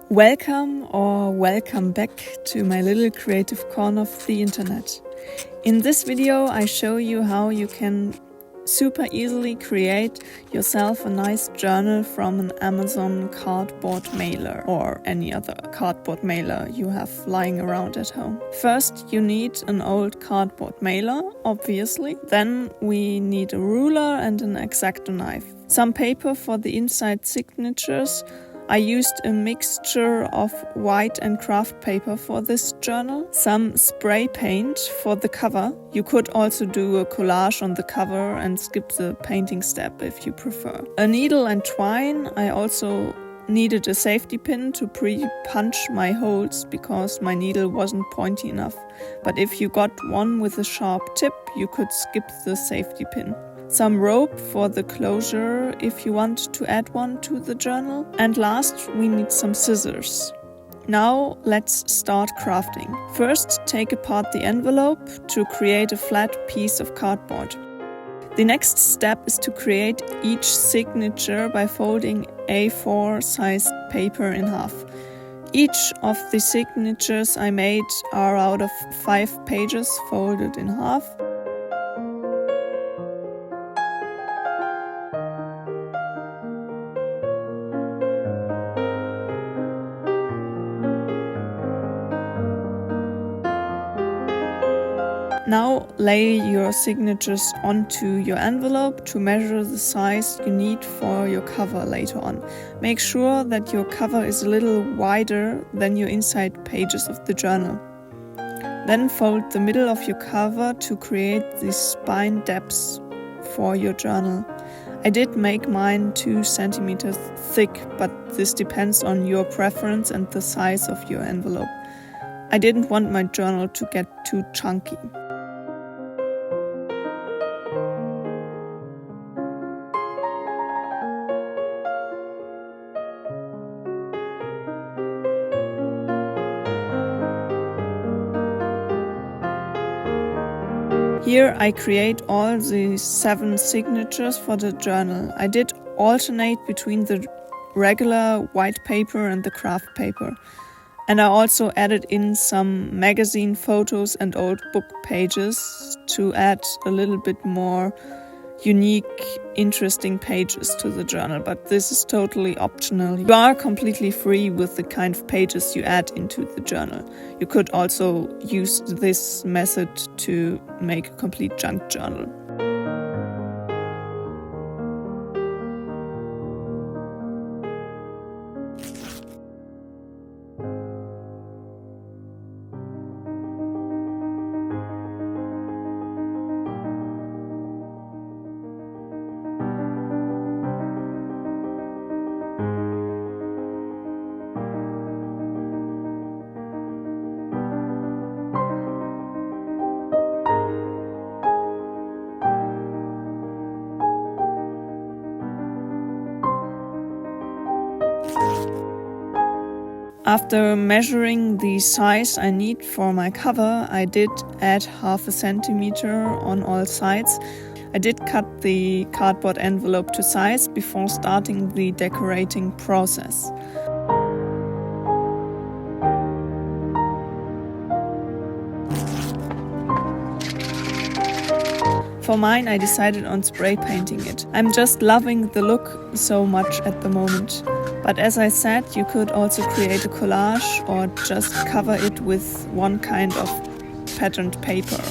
Welcome back to my little creative corner of the internet. In this video I show you how you can super easily create yourself a nice journal from an Amazon cardboard mailer or any other cardboard mailer you have lying around at home. First you need an old cardboard mailer, obviously. Then we need a ruler and an Exacto knife. Some paper for the inside signatures. I used a mixture of white and craft paper for this journal, some spray paint for the cover. You could also do a collage on the cover and skip the painting step if you prefer. A needle and twine. I also needed a safety pin to pre-punch my holes because my needle wasn't pointy enough. But if you got one with a sharp tip, you could skip the safety pin. Some rope for the closure if you want to add one to the journal. And last, we need some scissors. Now let's start crafting. First, take apart the envelope to create a flat piece of cardboard. The next step is to create each signature by folding A4 sized paper in half. Each of the signatures I made are out of 5 pages folded in half. Now lay your signatures onto your envelope to measure the size you need for your cover later on. Make sure that your cover is a little wider than your inside pages of the journal. Then fold the middle of your cover to create the spine depths for your journal. I did make mine 2 centimeters thick, but this depends on your preference and the size of your envelope. I didn't want my journal to get too chunky. Here I create all the 7 signatures for the journal. I did alternate between the regular white paper and the craft paper. And I also added in some magazine photos and old book pages to add a little bit more unique, interesting pages to the journal, but this is totally optional. You are completely free with the kind of pages you add into the journal. You could also use this method to make a complete junk journal. After measuring the size I need for my cover, I did add 0.5 centimeter on all sides. I did cut the cardboard envelope to size before starting the decorating process. For mine, I decided on spray painting it. I'm just loving the look so much at the moment. But as I said, you could also create a collage or just cover it with one kind of patterned paper.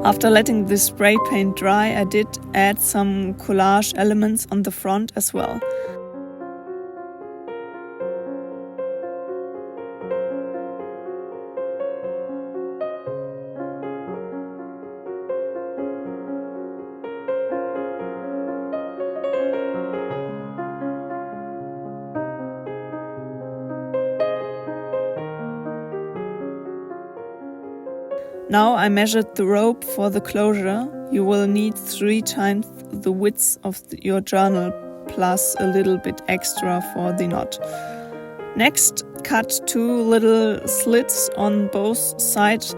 After letting the spray paint dry, I did add some collage elements on the front as well. Now I measured the rope for the closure. You will need 3 times the width of your journal plus a little bit extra for the knot. Next, cut 2 little slits on both sides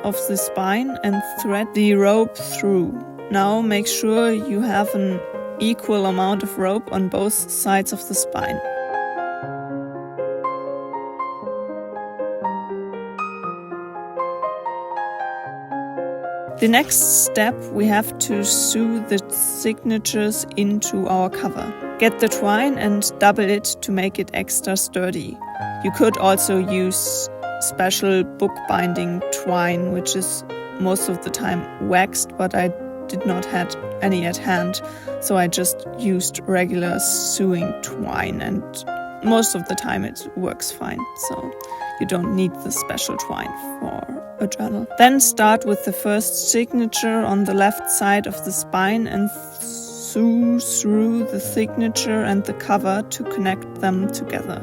of the spine and thread the rope through. Now make sure you have an equal amount of rope on both sides of the spine. The next step, we have to sew the signatures into our cover. Get the twine and double it to make it extra sturdy. You could also use special bookbinding twine, which is most of the time waxed, but I did not have any at hand, so I just used regular sewing twine, and most of the time it works fine, so you don't need the special twine for a journal. Then start with the first signature on the left side of the spine and sew through the signature and the cover to connect them together.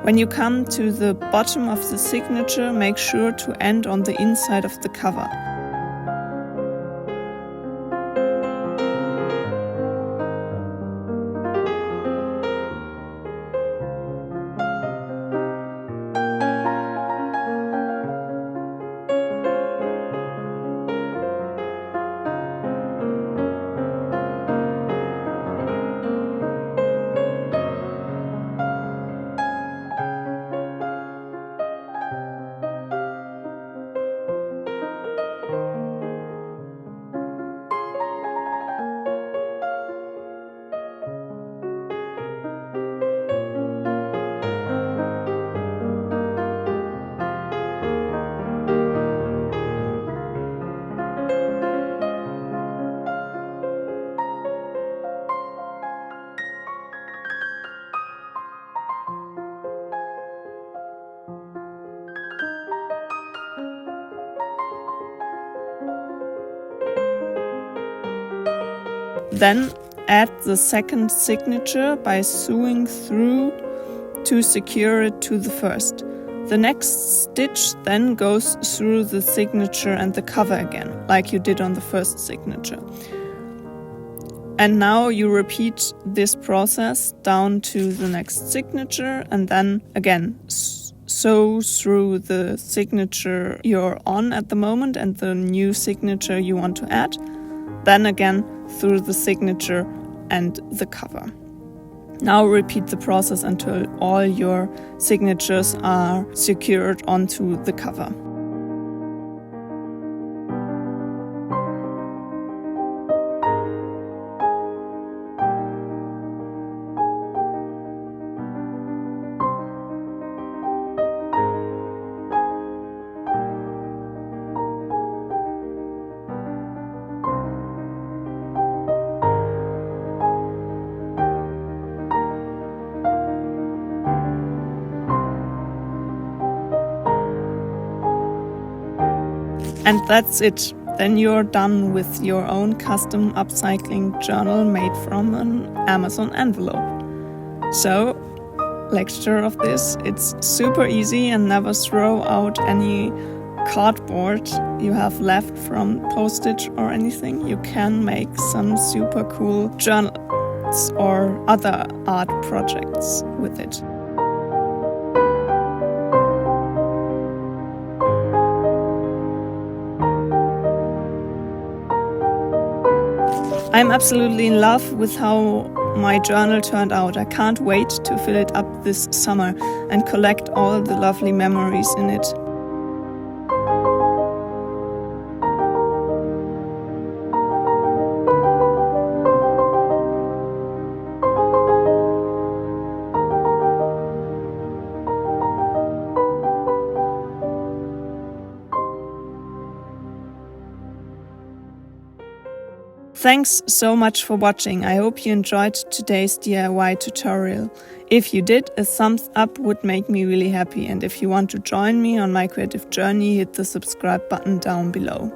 When you come to the bottom of the signature, make sure to end on the inside of the cover. Then add the second signature by sewing through to secure it to the first. The next stitch then goes through the signature and the cover again, like you did on the first signature. And now you repeat this process down to the next signature, and then again sew through the signature you're on at the moment and the new signature you want to add. Then again through the signature and the cover. Now repeat the process until all your signatures are secured onto the cover. And that's it. Then you're done with your own custom upcycling journal made from an Amazon envelope. So, lecture of this, it's super easy, and never throw out any cardboard you have left from postage or anything. You can make some super cool journals or other art projects with it. I'm absolutely in love with how my journal turned out. I can't wait to fill it up this summer and collect all the lovely memories in it. Thanks so much for watching. I hope you enjoyed today's DIY tutorial. If you did, a thumbs up would make me really happy, and if you want to join me on my creative journey, hit the subscribe button down below.